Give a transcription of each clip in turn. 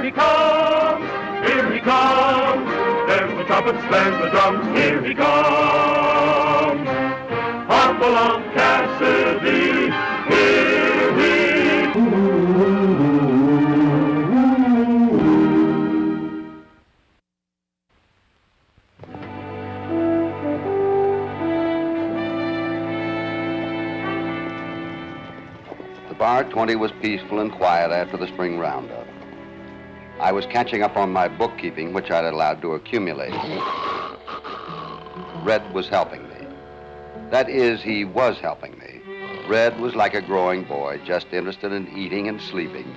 Here he comes, here he comes. There's the trumpets, there's the drums, here he comes. Hopalong Cassidy, here he comes. Bar 20 was peaceful and quiet after the spring roundup. I was catching up on my bookkeeping, which I'd allowed to accumulate. Red was helping me. That is, he was helping me. Red was like a growing boy, just interested in eating and sleeping.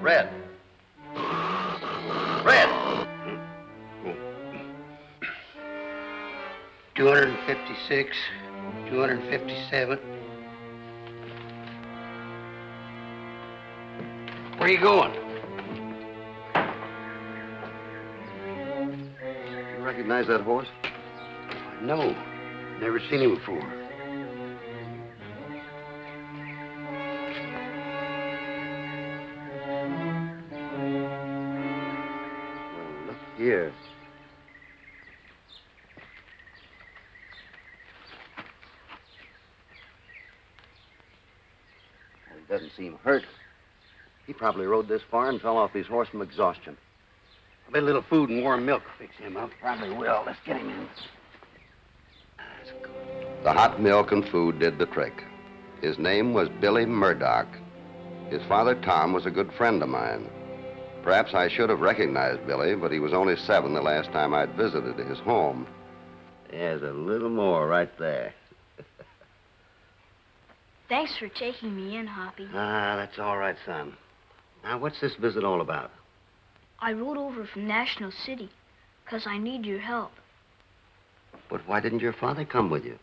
Red. Red. 256, 257. Where are you going? You recognize that horse? No, never seen him before. Here. Well, he doesn't seem hurt. He probably rode this far and fell off his horse from exhaustion. I bet a little food and warm milk will fix him up. Probably will. Let's get him in. The hot milk and food did the trick. His name was Billy Murdoch. His father, Tom, was a good friend of mine. Perhaps I should have recognized Billy, but he was only 7 the last time I'd visited his home. There's a little more right there. Thanks for taking me in, Hoppy. Ah, that's all right, son. Now, what's this visit all about? I rode over from National City, 'cause I need your help. But why didn't your father come with you?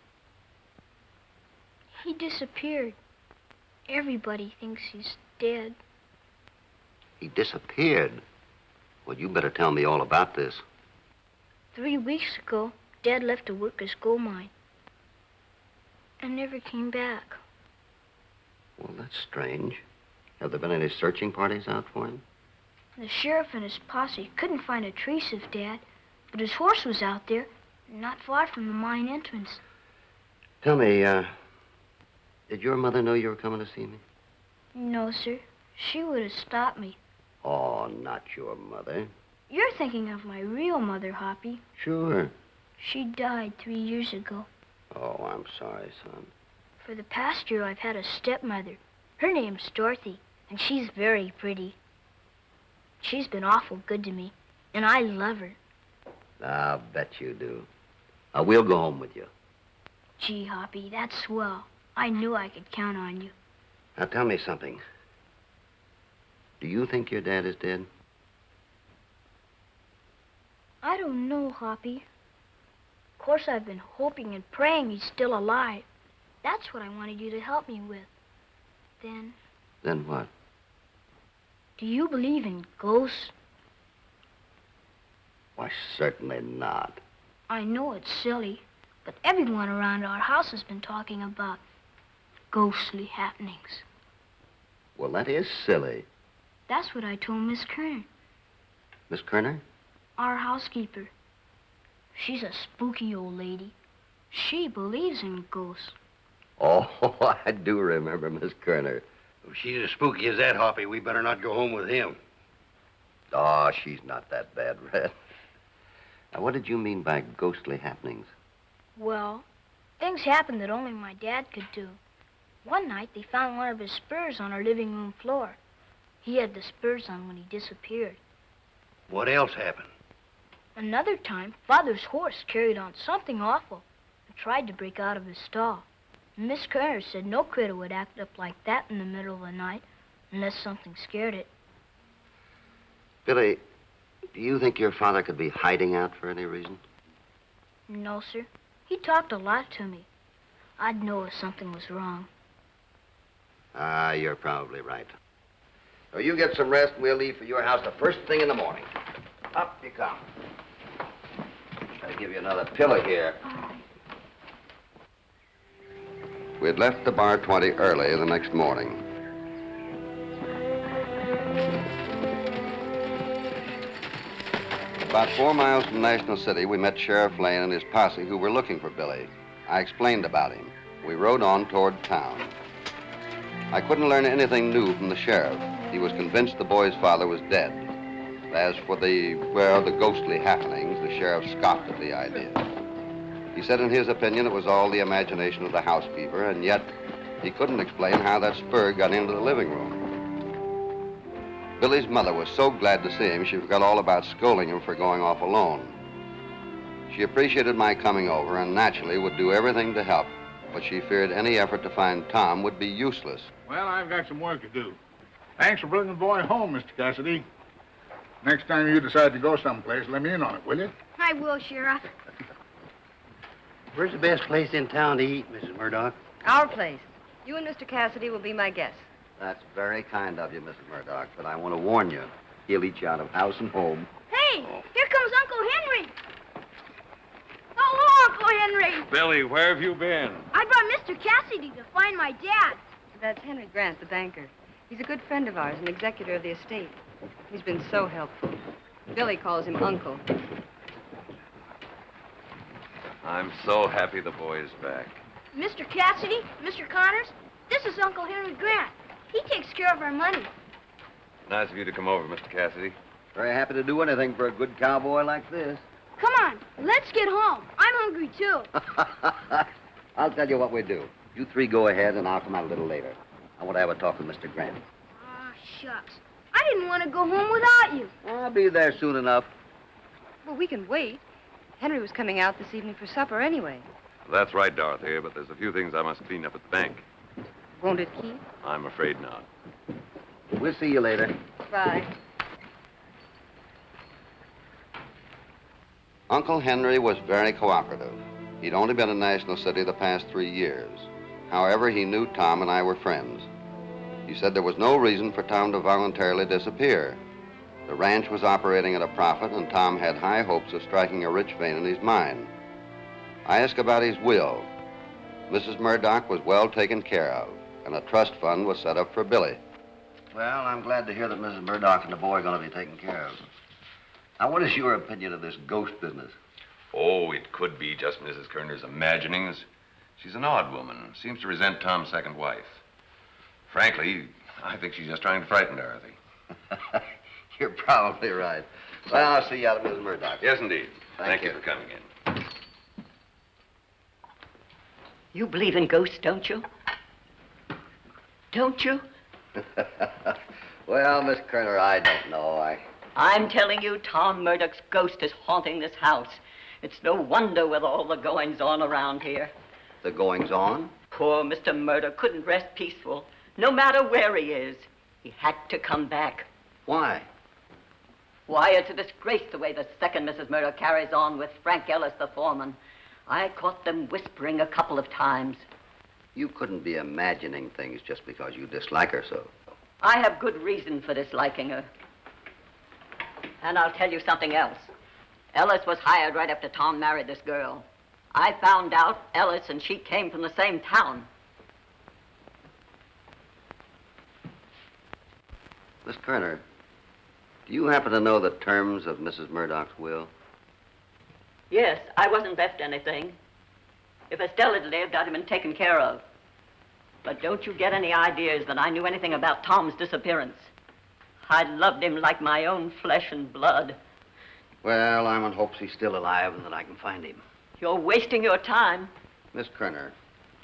He disappeared. Everybody thinks he's dead. He disappeared. Well, you better tell me all about this. 3 weeks ago, Dad left to work his gold mine and never came back. Well, that's strange. Have there been any searching parties out for him? The sheriff and his posse couldn't find a trace of Dad, but his horse was out there, not far from the mine entrance. Tell me, did your mother know you were coming to see me? No, sir. She would have stopped me. Oh, not your mother. You're thinking of my real mother, Hoppy. Sure. She died 3 years ago. Oh, I'm sorry, son. For the past year, I've had a stepmother. Her name's Dorothy, and she's very pretty. She's been awful good to me, and I love her. I'll bet you do. We'll go home with you. Gee, Hoppy, that's swell. I knew I could count on you. Now, tell me something. Do you think your dad is dead? I don't know, Hoppy. Of course, I've been hoping and praying he's still alive. That's what I wanted you to help me with. Then... Then what? Do you believe in ghosts? Why, certainly not. I know it's silly, but everyone around our house has been talking about ghostly happenings. Well, that is silly. That's what I told Miss Kerner. Miss Kerner? Our housekeeper. She's a spooky old lady. She believes in ghosts. Oh, I do remember Miss Kerner. If she's as spooky as that, Hoppy, we better not go home with him. Oh, she's not that bad, Red. Now, what did you mean by ghostly happenings? Well, things happened that only my dad could do. One night, they found one of his spurs on our living room floor. He had the spurs on when he disappeared. What else happened? Another time, Father's horse carried on something awful and tried to break out of his stall. Miss Kerner said no critter would act up like that in the middle of the night unless something scared it. Billy, do you think your father could be hiding out for any reason? No, sir. He talked a lot to me. I'd know if something was wrong. Ah, you're probably right. So you get some rest, and we'll leave for your house the first thing in the morning. Up you come. I'll give you another pillow here. We had left the Bar 20 early the next morning. About 4 miles from National City, we met Sheriff Lane and his posse who were looking for Billy. I explained about him. We rode on toward town. I couldn't learn anything new from the sheriff. He was convinced the boy's father was dead. As for the ghostly happenings, the sheriff scoffed at the idea. He said in his opinion it was all the imagination of the housekeeper, and yet he couldn't explain how that spur got into the living room. Billy's mother was so glad to see him, she forgot all about scolding him for going off alone. She appreciated my coming over and naturally would do everything to help, but she feared any effort to find Tom would be useless. Well, I've got some work to do. Thanks for bringing the boy home, Mr. Cassidy. Next time you decide to go someplace, let me in on it, will you? I will, Sheriff. Where's the best place in town to eat, Mrs. Murdoch? Our place. You and Mr. Cassidy will be my guests. That's very kind of you, Mrs. Murdoch, but I want to warn you. He'll eat you out of house and home. Hey, here comes Uncle Henry. Hello, Uncle Henry. Billy, where have you been? I brought Mr. Cassidy to find my dad. That's Henry Grant, the banker. He's a good friend of ours, an executor of the estate. He's been so helpful. Billy calls him Uncle. I'm so happy the boy is back. Mr. Cassidy, Mr. Connors, this is Uncle Henry Grant. He takes care of our money. Nice of you to come over, Mr. Cassidy. Very happy to do anything for a good cowboy like this. Come on, let's get home. I'm hungry, too. I'll tell you what we do. You three go ahead, and I'll come out a little later. I want to have a talk with Mr. Grant. Ah, shucks. I didn't want to go home without you. I'll be there soon enough. Well, we can wait. Henry was coming out this evening for supper anyway. That's right, Dorothy, but there's a few things I must clean up at the bank. Won't it keep? I'm afraid not. We'll see you later. Bye. Uncle Henry was very cooperative. He'd only been in National City the past 3 years. However, he knew Tom and I were friends. He said there was no reason for Tom to voluntarily disappear. The ranch was operating at a profit, and Tom had high hopes of striking a rich vein in his mine. I asked about his will. Mrs. Murdoch was well taken care of, and a trust fund was set up for Billy. Well, I'm glad to hear that Mrs. Murdoch and the boy are going to be taken care of. Now, what is your opinion of this ghost business? Oh, it could be just Mrs. Kerner's imaginings. She's an odd woman, seems to resent Tom's second wife. Frankly, I think she's just trying to frighten Dorothy. You're probably right. Well, I'll see you out at Mrs. Murdoch. Yes, indeed. Thank Thank you you for coming in. You believe in ghosts, don't you? Don't you? Well, Miss Kerner, I don't know. I'm telling you, Tom Murdoch's ghost is haunting this house. It's no wonder with all the goings-on around here. The goings-on? Poor Mr. Murdoch couldn't rest peaceful, no matter where he is. He had to come back. Why? Why, it's a disgrace the way the second Mrs. Murdoch carries on with Frank Ellis, the foreman. I caught them whispering a couple of times. You couldn't be imagining things just because you dislike her so. I have good reason for disliking her. And I'll tell you something else. Ellis was hired right after Tom married this girl. I found out Ellis and she came from the same town. Miss Kerner, do you happen to know the terms of Mrs. Murdoch's will? Yes, I wasn't left anything. If Estelle had lived, I'd have been taken care of. But don't you get any ideas that I knew anything about Tom's disappearance. I loved him like my own flesh and blood. Well, I'm in hopes he's still alive and that I can find him. You're wasting your time. Miss Kerner,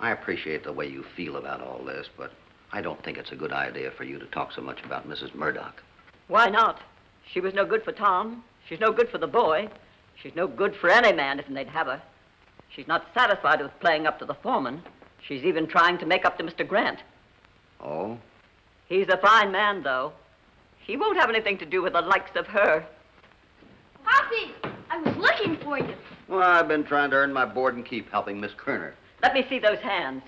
I appreciate the way you feel about all this, but I don't think it's a good idea for you to talk so much about Mrs. Murdoch. Why not? She was no good for Tom. She's no good for the boy. She's no good for any man if they'd have her. She's not satisfied with playing up to the foreman. She's even trying to make up to Mr. Grant. Oh? He's a fine man, though. He won't have anything to do with the likes of her. Hoppy, I was looking for you. Well, I've been trying to earn my board and keep helping Miss Kerner. Let me see those hands.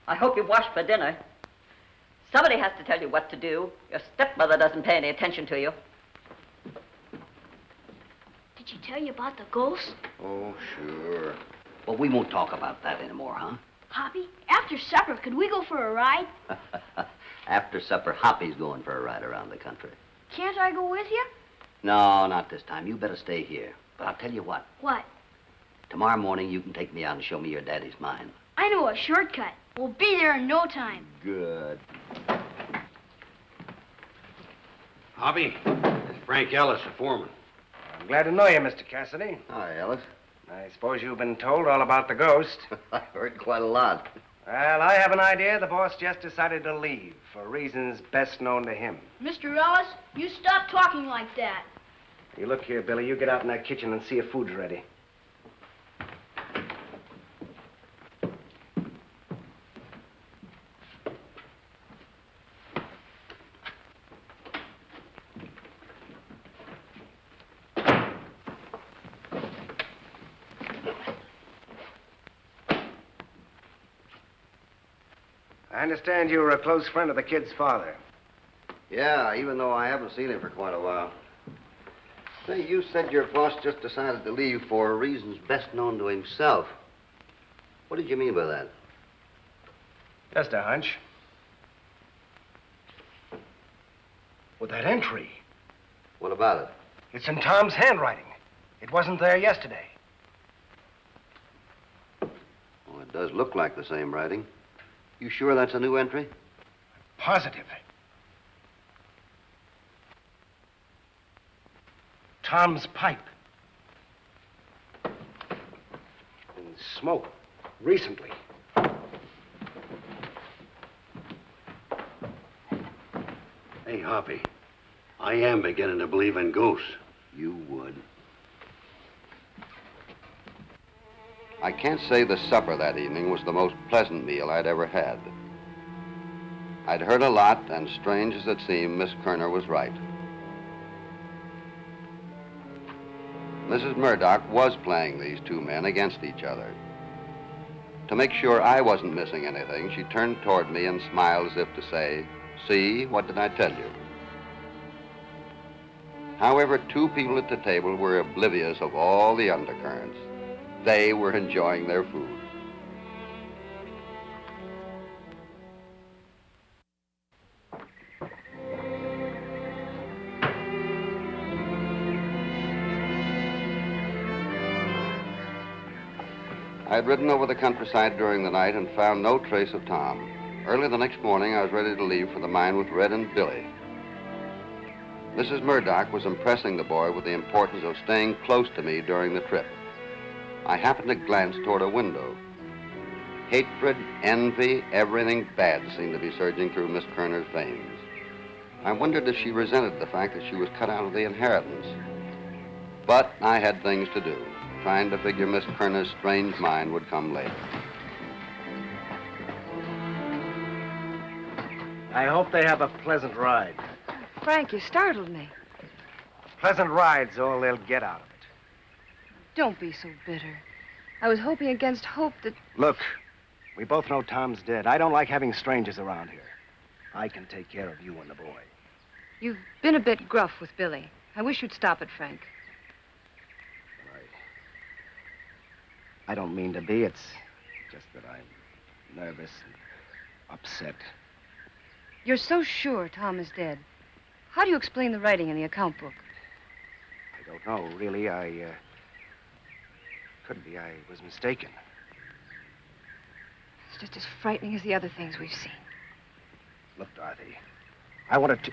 I hope you've washed for dinner. Somebody has to tell you what to do. Your stepmother doesn't pay any attention to you. Did she tell you about the ghost? Oh, sure. But we won't talk about that anymore, huh? Hoppy, after supper, could we go for a ride? After supper, Hoppy's going for a ride around the country. Can't I go with you? No, not this time. You better stay here. But I'll tell you what. What? Tomorrow morning, you can take me out and show me your daddy's mine. I know a shortcut. We'll be there in no time. Good. Hoppy, it's Frank Ellis, the foreman. I'm glad to know you, Mr. Cassidy. Hi, Ellis. I suppose you've been told all about the ghost. I heard quite a lot. Well, I have an idea the boss just decided to leave for reasons best known to him. Mr. Ellis, you stop talking like that. You look here, Billy. You get out in that kitchen and see if food's ready. I understand you were a close friend of the kid's father. Yeah, even though I haven't seen him for quite a while. Say, you said your boss just decided to leave for reasons best known to himself. What did you mean by that? Just a hunch. With that entry. What about it? It's in Tom's handwriting. It wasn't there yesterday. Well, it does look like the same writing. You sure that's a new entry? Positive. Tom's pipe. And smoke. Recently. Hey, Hoppy, I am beginning to believe in ghosts. You would. I can't say the supper that evening was the most pleasant meal I'd ever had. I'd heard a lot, and strange as it seemed, Miss Kerner was right. Mrs. Murdoch was playing these two men against each other. To make sure I wasn't missing anything, she turned toward me and smiled as if to say, "See, what did I tell you?" However, two people at the table were oblivious of all the undercurrents. They were enjoying their food. I had ridden over the countryside during the night and found no trace of Tom. Early the next morning, I was ready to leave for the mine with Red and Billy. Mrs. Murdoch was impressing the boy with the importance of staying close to me during the trip. I happened to glance toward a window. Hatred, envy, everything bad seemed to be surging through Miss Kerner's veins. I wondered if she resented the fact that she was cut out of the inheritance. But I had things to do. Trying to figure Miss Kerner's strange mind would come later. I hope they have a pleasant ride. Frank, you startled me. Pleasant ride's all they'll get out of it. Don't be so bitter. I was hoping against hope that... Look, we both know Tom's dead. I don't like having strangers around here. I can take care of you and the boy. You've been a bit gruff with Billy. I wish you'd stop it, Frank. I don't mean to be. It's just that I'm nervous and upset. You're so sure Tom is dead. How do you explain the writing in the account book? I don't know, really. Could be I was mistaken. It's just as frightening as the other things we've seen. Look, Dorothy, I wanted to...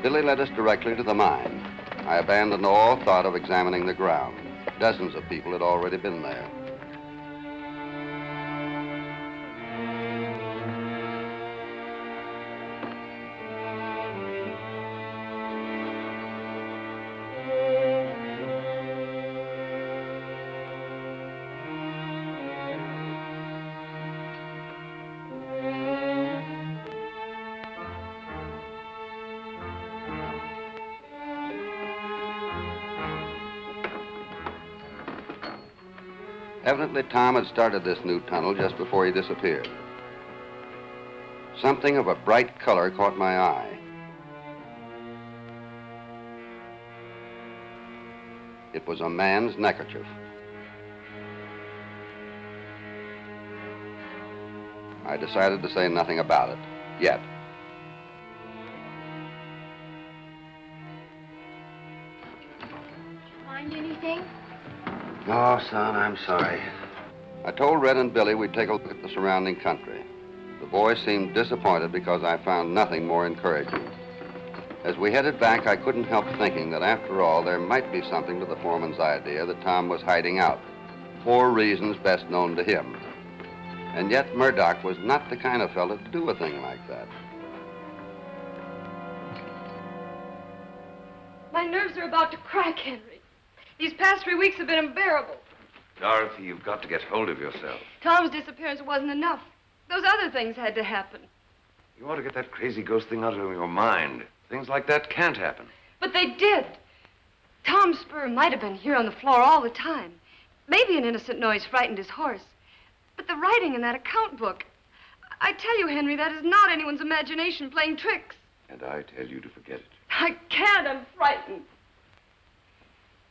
Billy led us directly to the mine. I abandoned all thought of examining the ground. Dozens of people had already been there. Evidently, Tom had started this new tunnel just before he disappeared. Something of a bright color caught my eye. It was a man's neckerchief. I decided to say nothing about it, yet. Find anything? Oh, son, I'm sorry. I told Red and Billy we'd take a look at the surrounding country. The boys seemed disappointed because I found nothing more encouraging. As we headed back, I couldn't help thinking that after all, there might be something to the foreman's idea that Tom was hiding out, for reasons best known to him. And yet Murdoch was not the kind of fellow to do a thing like that. My nerves are about to crack, Henry. These past 3 weeks have been unbearable. Dorothy, you've got to get hold of yourself. Tom's disappearance wasn't enough. Those other things had to happen. You ought to get that crazy ghost thing out of your mind. Things like that can't happen. But they did. Tom's spur might have been here on the floor all the time. Maybe an innocent noise frightened his horse. But the writing in that account book, I tell you, Henry, that is not anyone's imagination playing tricks. And I tell you to forget it. I can't. I'm frightened.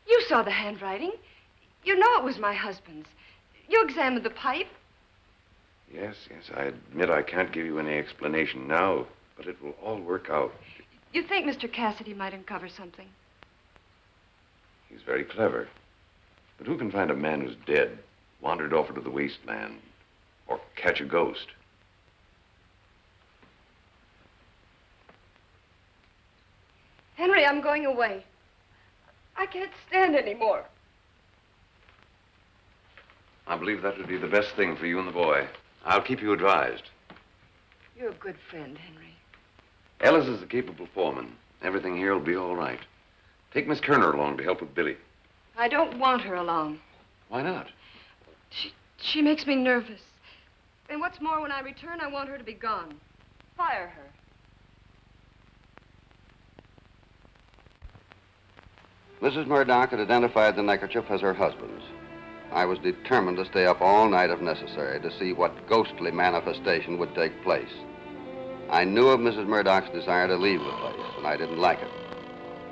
You saw the handwriting. You know it was my husband's. You examined the pipe. Yes, I admit I can't give you any explanation now, but it will all work out. You think Mr. Cassidy might uncover something? He's very clever. But who can find a man who's dead, wandered off into the wasteland, or catch a ghost? Henry, I'm going away. I can't stand anymore. I believe that would be the best thing for you and the boy. I'll keep you advised. You're a good friend, Henry. Ellis is a capable foreman. Everything here will be all right. Take Miss Kerner along to help with Billy. I don't want her along. Why not? She makes me nervous. And what's more, when I return, I want her to be gone. Fire her. Mrs. Murdoch had identified the neckerchief as her husband's. I was determined to stay up all night if necessary to see what ghostly manifestation would take place. I knew of Mrs. Murdoch's desire to leave the place, and I didn't like it.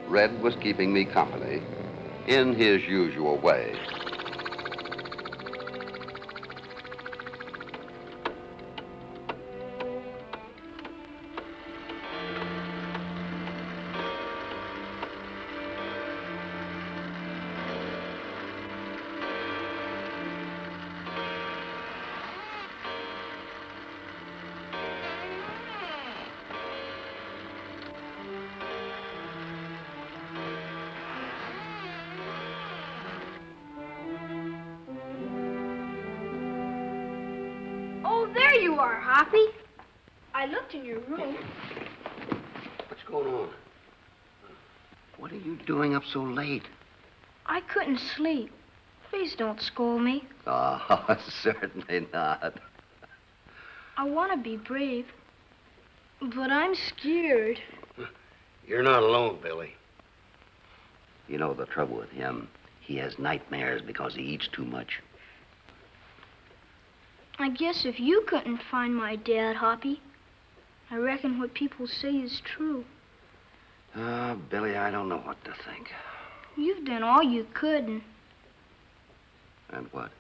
Red was keeping me company in his usual way. There you are, Hoppy. I looked in your room. What's going on? What are you doing up so late? I couldn't sleep. Please don't scold me. Oh, certainly not. I want to be brave, but I'm scared. You're not alone, Billy. You know the trouble with him. He has nightmares because he eats too much. I guess if you couldn't find my dad, Hoppy, I reckon what people say is true. Billy, I don't know what to think. You've done all you could, And what?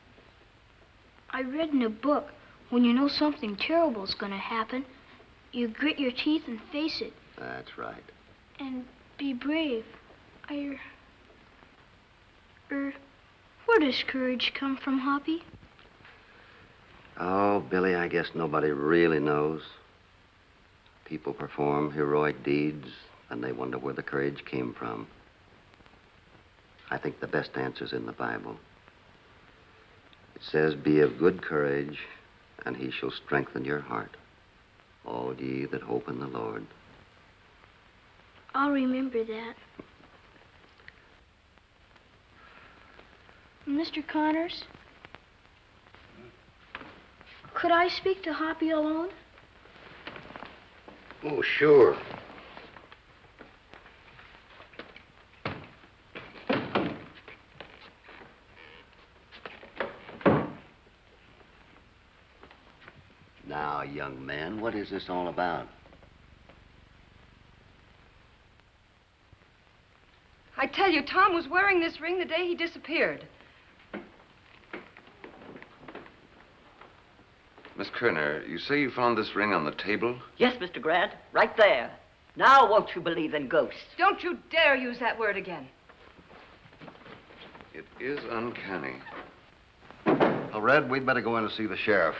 I read in a book, when you know something terrible's gonna happen, you grit your teeth and face it. That's right. And be brave. Where does courage come from, Hoppy? Oh, Billy, I guess nobody really knows. People perform heroic deeds, and they wonder where the courage came from. I think the best answer's in the Bible. It says, "Be of good courage, and he shall strengthen your heart. All ye that hope in the Lord." I'll remember that. Mr. Connors? Could I speak to Hoppy alone? Oh, sure. Now, young man, what is this all about? I tell you, Tom was wearing this ring the day he disappeared. Miss Kerner, you say you found this ring on the table? Yes, Mr. Grant, right there. Now won't you believe in ghosts? Don't you dare use that word again. It is uncanny. Well, Red, we'd better go in and see the sheriff.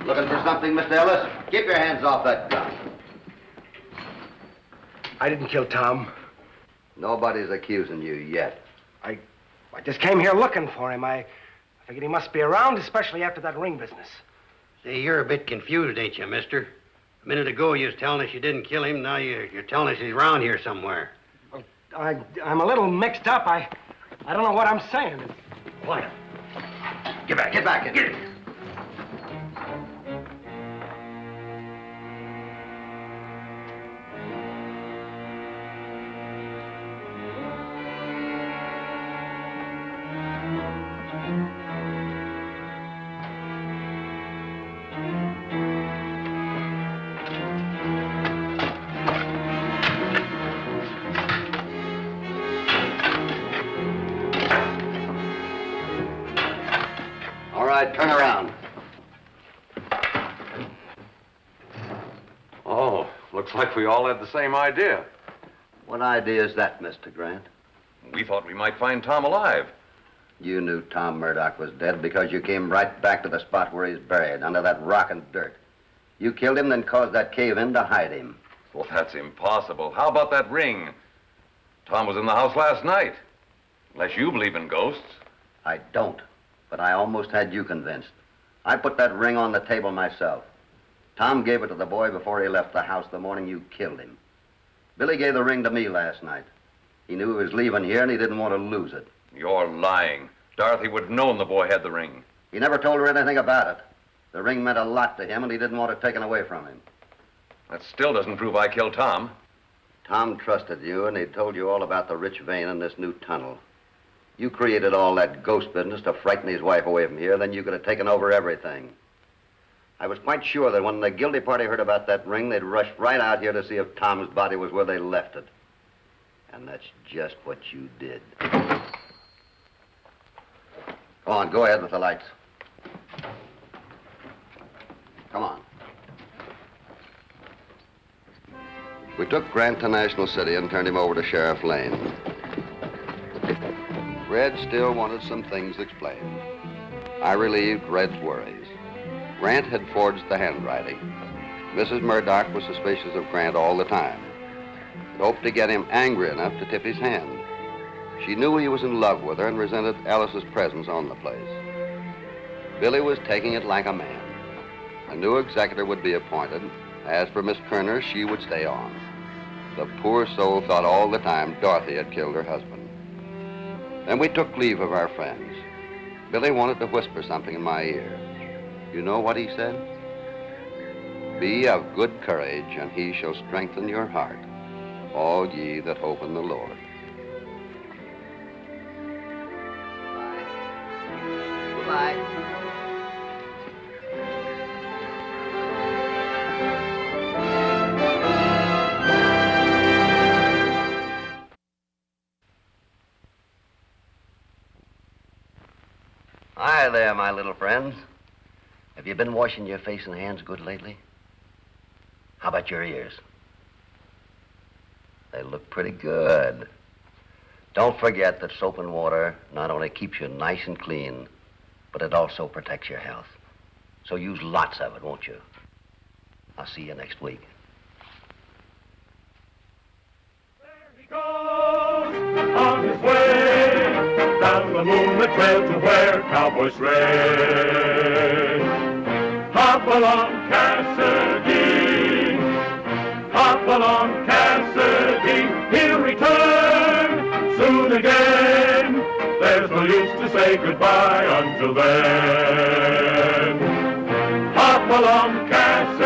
Looking for something, Mr. Ellis? Keep your hands off that gun. I didn't kill Tom. Nobody's accusing you yet. I just came here looking for him. I figured he must be around, especially after that ring business. Say, you're a bit confused, ain't you, mister? A minute ago, you was telling us you didn't kill him. Now you're telling us he's around here somewhere. Well, I'm a little mixed up. I don't know what I'm saying. Quiet. Get back in. Get in. Turn around. Oh, looks like we all had the same idea. What idea is that, Mr. Grant? We thought we might find Tom alive. You knew Tom Murdoch was dead because you came right back to the spot where he's buried, under that rock and dirt. You killed him, then caused that cave-in to hide him. Well, that's impossible. How about that ring? Tom was in the house last night. Unless you believe in ghosts. I don't, but I almost had you convinced. I put that ring on the table myself. Tom gave it to the boy before he left the house the morning you killed him. Billy gave the ring to me last night. He knew he was leaving here and he didn't want to lose it. You're lying. Dorothy would have known the boy had the ring. He never told her anything about it. The ring meant a lot to him and he didn't want it taken away from him. That still doesn't prove I killed Tom. Tom trusted you and he told you all about the rich vein in this new tunnel. You created all that ghost business to frighten his wife away from here, then you could have taken over everything. I was quite sure that when the guilty party heard about that ring, they'd rush right out here to see if Tom's body was where they left it. And that's just what you did. Go on, go ahead with the lights. Come on. We took Grant to National City and turned him over to Sheriff Lane. Red still wanted some things explained. I relieved Red's worries. Grant had forged the handwriting. Mrs. Murdoch was suspicious of Grant all the time. It hoped to get him angry enough to tip his hand. She knew he was in love with her and resented Alice's presence on the place. Billy was taking it like a man. A new executor would be appointed. As for Miss Kerner, she would stay on. The poor soul thought all the time Dorothy had killed her husband. Then we took leave of our friends. Billy wanted to whisper something in my ear. You know what he said? Be of good courage, and he shall strengthen your heart, all ye that hope in the Lord. Goodbye. Hi there, my little friends. Have you been washing your face and hands good lately? How about your ears? They look pretty good. Don't forget that soap and water not only keeps you nice and clean, but it also protects your health. So use lots of it, won't you? I'll see you next week. There he goes, on his way, down the moonlit trail to where cowboy sleigh. Hop along, Cassidy. Hop along, Cassidy. He'll return soon again. There's no use to say goodbye until then. Hop along, Cassidy.